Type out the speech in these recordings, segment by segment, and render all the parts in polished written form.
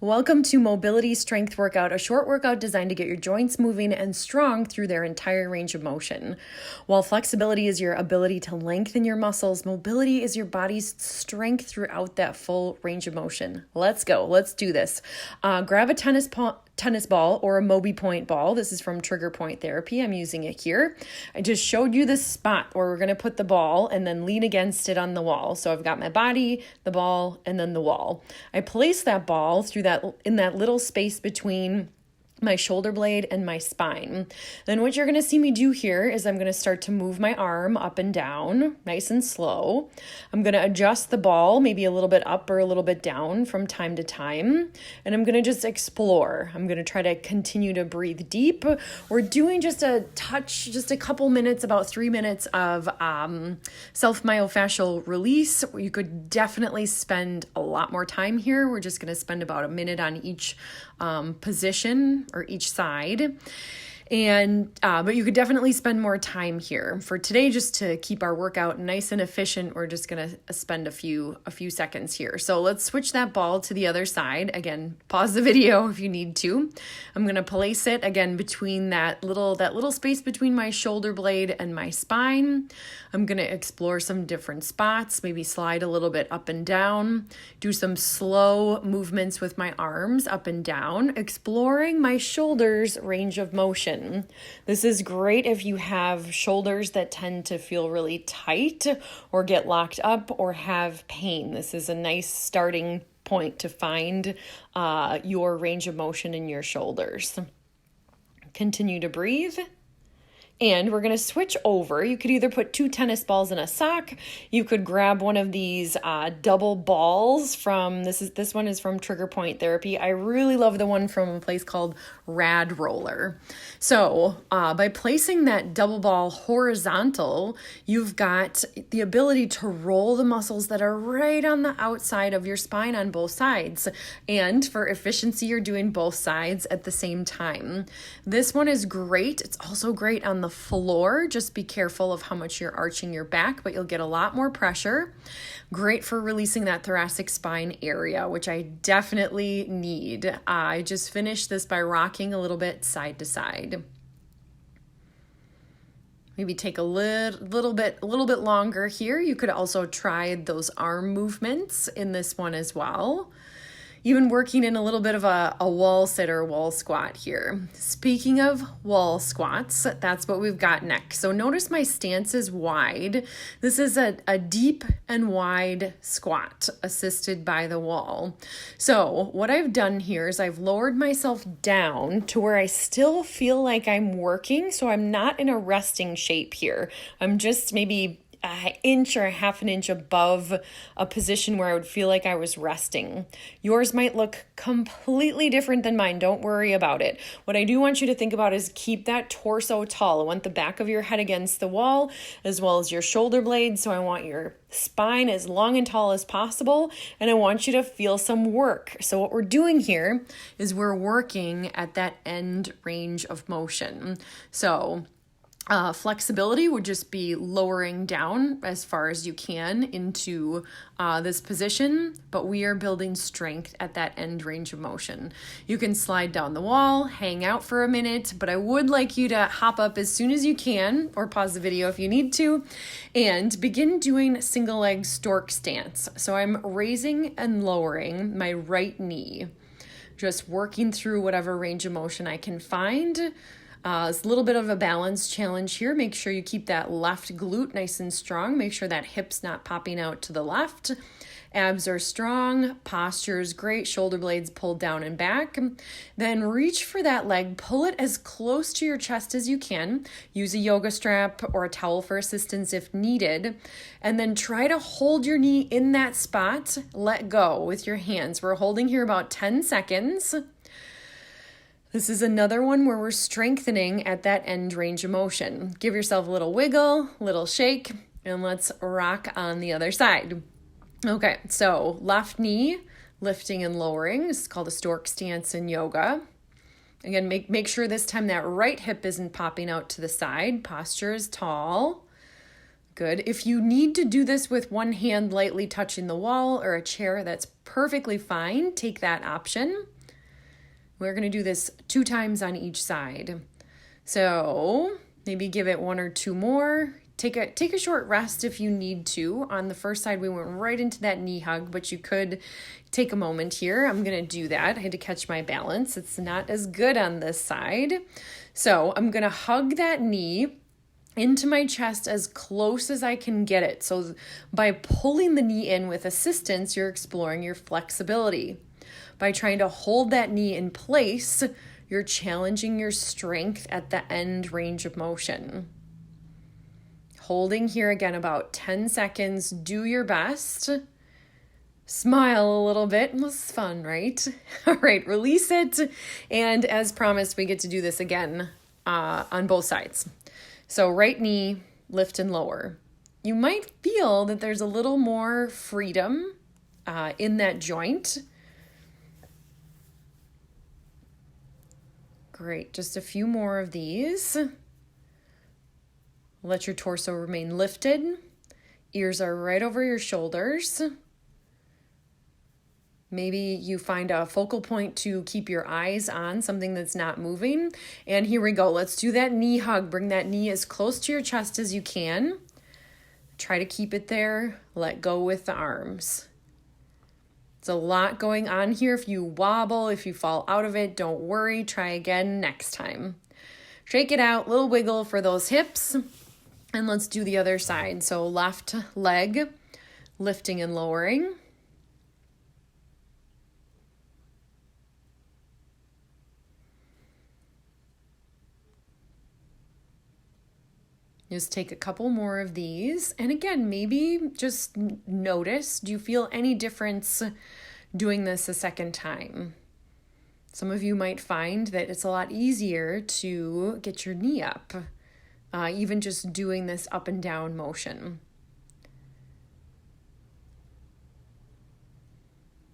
Welcome to Mobility Strength Workout, a short workout designed to get your joints moving and strong through their entire range of motion. While flexibility is your ability to lengthen your muscles, mobility is your body's strength throughout that full range of motion. Let's go. Let's do this. Grab a tennis ball or a Mobi Point ball. This is from Trigger Point Therapy. I'm using it here. I just showed you the spot where we're going to put the ball and then lean against it on the wall. So I've got my body, the ball, and then the wall. I place that ball in that little space between my shoulder blade and my spine. Then what you're going to see me do here is I'm going to start to move my arm up and down, nice and slow. I'm going to adjust the ball, maybe a little bit up or a little bit down from time to time. And I'm going to just explore. I'm going to try to continue to breathe deep. We're doing just a couple minutes, about 3 minutes of self-myofascial release. You could definitely spend a lot more time here. We're just going to spend about a minute on each position or each side. And but you could definitely spend more time here. For today, just to keep our workout nice and efficient, we're just gonna spend a few seconds here. So let's switch that ball to the other side. Again, pause the video if you need to. I'm gonna place it again between that little space between my shoulder blade and my spine. I'm gonna explore some different spots, maybe slide a little bit up and down, do some slow movements with my arms up and down, exploring my shoulders' range of motion. This is great if you have shoulders that tend to feel really tight or get locked up or have pain. This is a nice starting point to find your range of motion in your shoulders. Continue to breathe. And we're going to switch over. You could either put 2 tennis balls in a sock. You could grab one of these double balls from, this one is from Trigger Point Therapy. I really love the one from a place called Rad Roller. So by placing that double ball horizontal, you've got the ability to roll the muscles that are right on the outside of your spine on both sides. And for efficiency, you're doing both sides at the same time. This one is great. It's also great on the floor. Just be careful of how much you're arching your back, but you'll get a lot more pressure. Great for releasing that thoracic spine area, which I definitely need. I just finished this by rocking a little bit side to side. Maybe take a little bit longer here. You could also try those arm movements in this one as well. Even working in a little bit of a wall sit or wall squat here. Speaking of wall squats, that's what we've got next. So notice my stance is wide. This is a deep and wide squat assisted by the wall. So what I've done here is I've lowered myself down to where I still feel like I'm working. So I'm not in a resting shape here. I'm just maybe an inch or a half an inch above a position where I would feel like I was resting. Yours might look completely different than mine. Don't worry about it. What I do want you to think about is keep that torso tall. I want the back of your head against the wall as well as your shoulder blades. So I want your spine as long and tall as possible, and I want you to feel some work. So what we're doing here is we're working at that end range of motion. So flexibility would just be lowering down as far as you can into this position, but we are building strength at that end range of motion. You can slide down the wall, hang out for a minute, but I would like you to hop up as soon as you can, or pause the video if you need to, and begin doing single leg stork stance. So I'm raising and lowering my right knee, just working through whatever range of motion I can find. It's a little bit of a balance challenge here. Make sure you keep that left glute nice and strong. Make sure that hip's not popping out to the left. Abs are strong. Posture is great. Shoulder blades pulled down and back. Then reach for that leg. Pull it as close to your chest as you can. Use a yoga strap or a towel for assistance if needed. And then try to hold your knee in that spot. Let go with your hands. We're holding here about 10 seconds. This is another one where we're strengthening at that end range of motion. Give yourself a little wiggle, little shake, and let's rock on the other side. Okay, so left knee, lifting and lowering. This is called a stork stance in yoga. Again, make sure this time that right hip isn't popping out to the side. Posture is tall. Good. If you need to do this with one hand lightly touching the wall or a chair, that's perfectly fine. Take that option. We're going to do this 2 times on each side. So maybe give it 1 or 2 more. Take a short rest if you need to. On the first side, we went right into that knee hug, but you could take a moment here. I'm going to do that. I had to catch my balance. It's not as good on this side. So I'm going to hug that knee into my chest as close as I can get it. So by pulling the knee in with assistance, you're exploring your flexibility. By trying to hold that knee in place, you're challenging your strength at the end range of motion. Holding here again about 10 seconds. Do your best. Smile a little bit. This is fun, right? All right, release it. And as promised, we get to do this again on both sides. So right knee, lift and lower. You might feel that there's a little more freedom in that joint. Great, just a few more of these. Let your torso remain lifted. Ears are right over your shoulders. Maybe you find a focal point to keep your eyes on, something that's not moving. And here we go. Let's do that knee hug. Bring that knee as close to your chest as you can. Try to keep it there. Let go with the arms. It's a lot going on here. If you wobble, if you fall out of it, don't worry. Try again next time. Shake it out. Little wiggle for those hips. And let's do the other side. So left leg, lifting and lowering. Just take a couple more of these. And again, maybe just notice, do you feel any difference doing this a second time? Some of you might find that it's a lot easier to get your knee up, even just doing this up and down motion.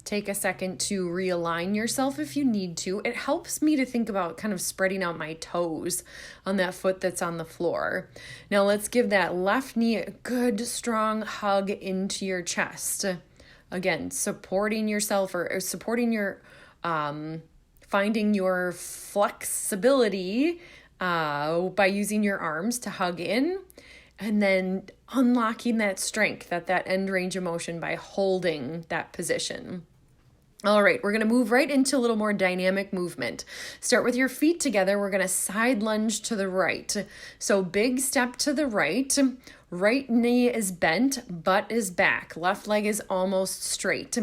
Take a second to realign yourself if you need to. It helps me to think about kind of spreading out my toes on that foot that's on the floor. Now let's give that left knee a good strong hug into your chest. Again, supporting yourself or supporting your, finding your flexibility by using your arms to hug in. And then unlocking that strength at that end range of motion by holding that position. All right, we're going to move right into a little more dynamic movement. Start with your feet together. We're going to side lunge to the right. So big step to the right. Right knee is bent, butt is back. Left leg is almost straight.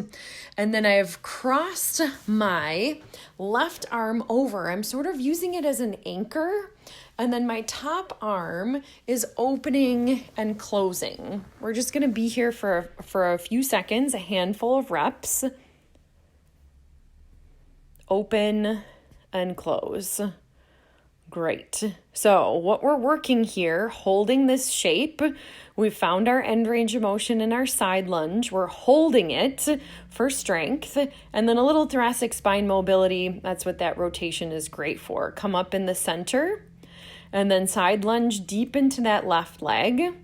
And then I've crossed my left arm over. I'm sort of using it as an anchor. And then my top arm is opening and closing. We're just going to be here for a few seconds, a handful of reps. Open and close. Great. So what we're working here, holding this shape, we've found our end range of motion in our side lunge. We're holding it for strength, and then a little thoracic spine mobility. That's what that rotation is great for. Come up in the center, and then side lunge deep into that left leg.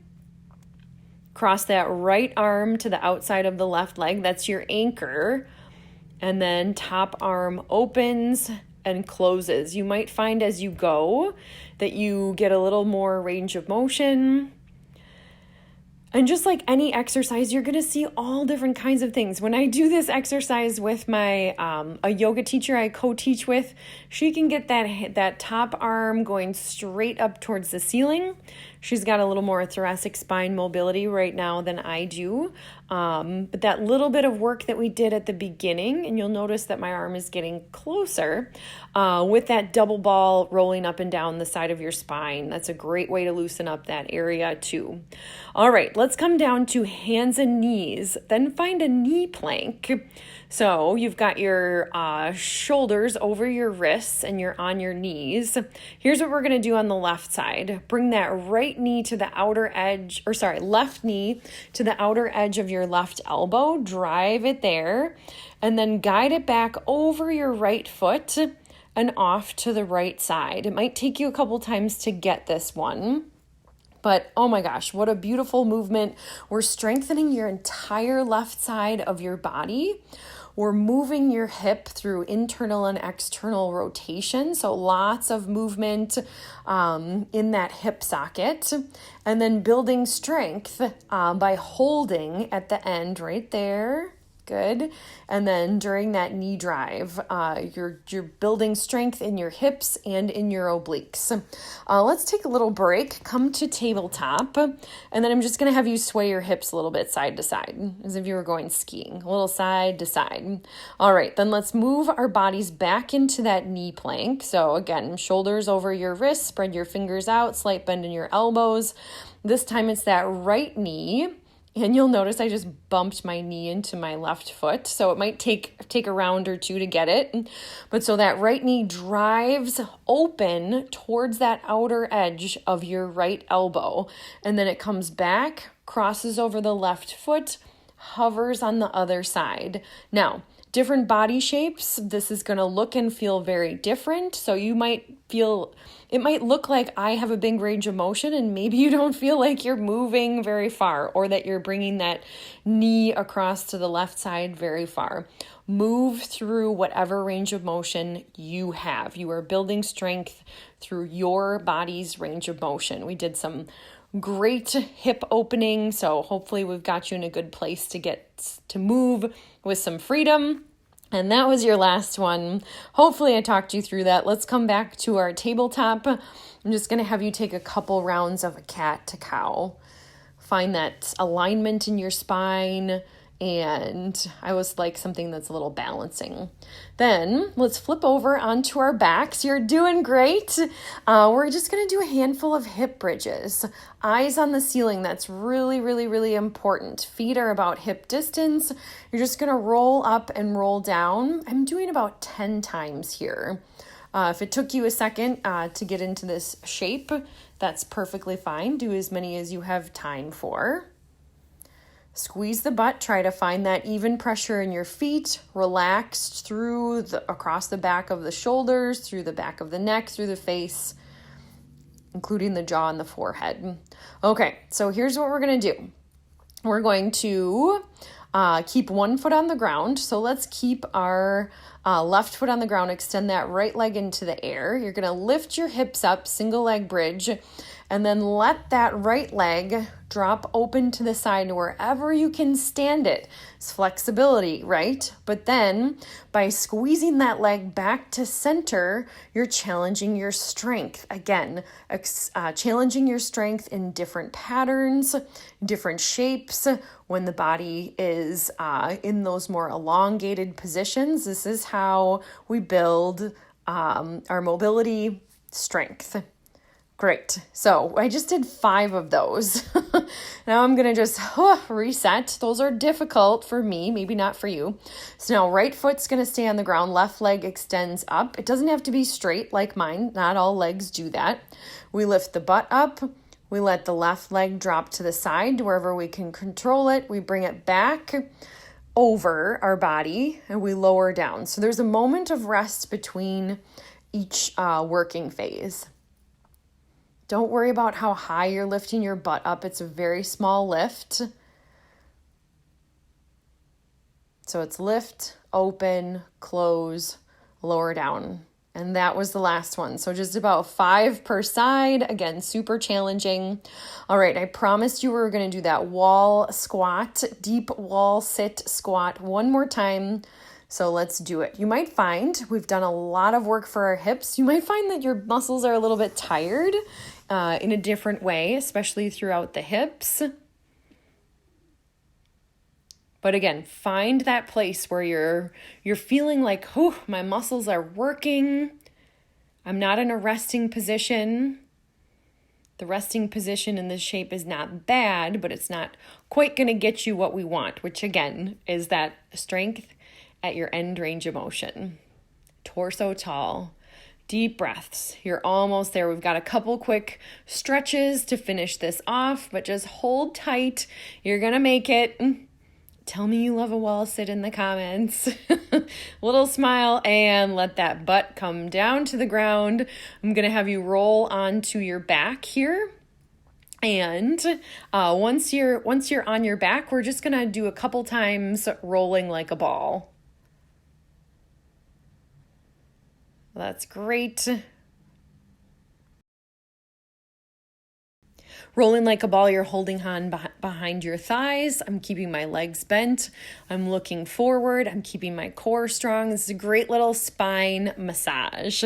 Cross that right arm to the outside of the left leg. That's your anchor. And then top arm opens and closes. You might find as you go that you get a little more range of motion. And just like any exercise, you're going to see all different kinds of things. When I do this exercise with my a yoga teacher I co-teach with, she can get that top arm going straight up towards the ceiling. She's got a little more thoracic spine mobility right now than I do. But that little bit of work that we did at the beginning, and you'll notice that my arm is getting closer with that double ball rolling up and down the side of your spine. That's a great way to loosen up that area too. All right, let's come down to hands and knees. Then find a knee plank. So you've got your shoulders over your wrists and you're on your knees. Here's what we're going to do on the left side. Bring that right knee to the outer edge, left knee to the outer edge of your left elbow. Drive it there and then guide it back over your right foot and off to the right side. It might take you a couple times to get this one. But oh my gosh, what a beautiful movement. We're strengthening your entire left side of your body. We're moving your hip through internal and external rotation. So lots of movement in that hip socket. And then building strength by holding at the end right there. Good. And then during that knee drive, you're building strength in your hips and in your obliques. Let's take a little break, come to tabletop, and then I'm just going to have you sway your hips a little bit side to side, as if you were going skiing, a little side to side. All right, then let's move our bodies back into that knee plank. So again, shoulders over your wrists, spread your fingers out, slight bend in your elbows. This time it's that right knee. And you'll notice I just bumped my knee into my left foot. So it might take a round or two to get it. But so that right knee drives open towards that outer edge of your right elbow. And then it comes back, crosses over the left foot, hovers on the other side. Now, different body shapes, this is going to look and feel very different. So you might feel, it might look like I have a big range of motion and maybe you don't feel like you're moving very far or that you're bringing that knee across to the left side very far. Move through whatever range of motion you have. You are building strength through your body's range of motion. We did some great hip opening, so hopefully we've got you in a good place to get to move with some freedom. And that was your last one. Hopefully I talked you through that. Let's come back to our tabletop. I'm just going to have you take a couple rounds of a cat to cow. Find that alignment in your spine, and I always like something that's a little balancing. Then let's flip over onto our backs. You're doing great. We're just going to do a handful of hip bridges. Eyes on the ceiling. That's really, really, really important. Feet are about hip distance. You're just going to roll up and roll down. I'm doing about 10 times here. If it took you a second to get into this shape, that's perfectly fine. Do as many as you have time for. Squeeze the butt, try to find that even pressure in your feet, relaxed through across the back of the shoulders, through the back of the neck, through the face, including the jaw and the forehead. Okay, so here's what we're going to do. We're going to keep one foot on the ground. So let's keep our left foot on the ground, extend that right leg into the air. You're going to lift your hips up, single leg bridge, and then let that right leg drop open to the side wherever you can stand it. It's flexibility, right? But then by squeezing that leg back to center, you're challenging your strength. Again, challenging your strength in different patterns, different shapes. When the body is in those more elongated positions, this is how we build our mobility strength. Great. So I just did 5 of those. Now I'm going to just reset. Those are difficult for me, maybe not for you. So now right foot's going to stay on the ground. Left leg extends up. It doesn't have to be straight like mine. Not all legs do that. We lift the butt up. We let the left leg drop to the side wherever we can control it. We bring it back over our body and we lower down. So there's a moment of rest between each working phase. Don't worry about how high you're lifting your butt up. It's a very small lift. So it's lift, open, close, lower down. And that was the last one. So just about 5 per side. Again, super challenging. All right, I promised you we were going to do that wall squat, deep wall sit squat one more time. So let's do it. You might find we've done a lot of work for our hips. You might find that your muscles are a little bit tired in a different way, especially throughout the hips. But again, find that place where you're feeling like, oh, my muscles are working. I'm not in a resting position. The resting position in this shape is not bad, but it's not quite going to get you what we want, which again is that strength at your end range of motion. Torso tall. Deep breaths. You're almost there. We've got a couple quick stretches to finish this off, but just hold tight. You're going to make it. Tell me you love a wall sit in the comments. Little smile and let that butt come down to the ground. I'm going to have you roll onto your back here. And once you're on your back, we're just gonna do a couple times rolling like a ball. That's great. Rolling like a ball, you're holding on behind your thighs. I'm keeping my legs bent. I'm looking forward. I'm keeping my core strong. This is a great little spine massage.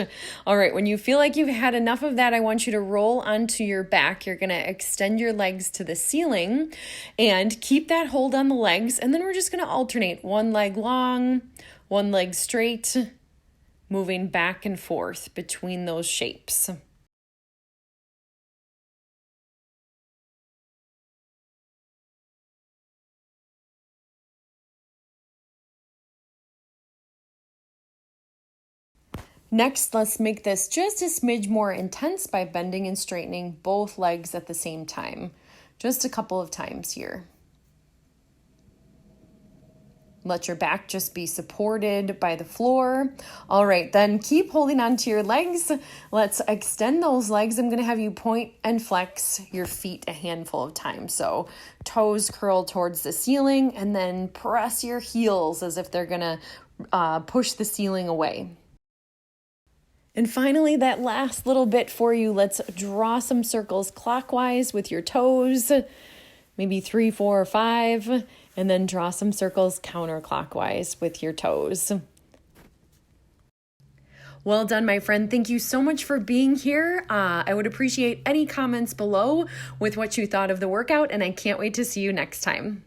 All right, when you feel like you've had enough of that, I want you to roll onto your back. You're gonna extend your legs to the ceiling and keep that hold on the legs. And then we're just gonna alternate one leg long, one leg straight, moving back and forth between those shapes. Next, let's make this just a smidge more intense by bending and straightening both legs at the same time. Just a couple of times here. Let your back just be supported by the floor. All right, then keep holding onto your legs. Let's extend those legs. I'm gonna have you point and flex your feet a handful of times. So toes curl towards the ceiling and then press your heels as if they're gonna push the ceiling away. And finally, that last little bit for you, let's draw some circles clockwise with your toes, maybe 3, 4, or 5, and then draw some circles counterclockwise with your toes. Well done, my friend. Thank you so much for being here. I would appreciate any comments below with what you thought of the workout, and I can't wait to see you next time.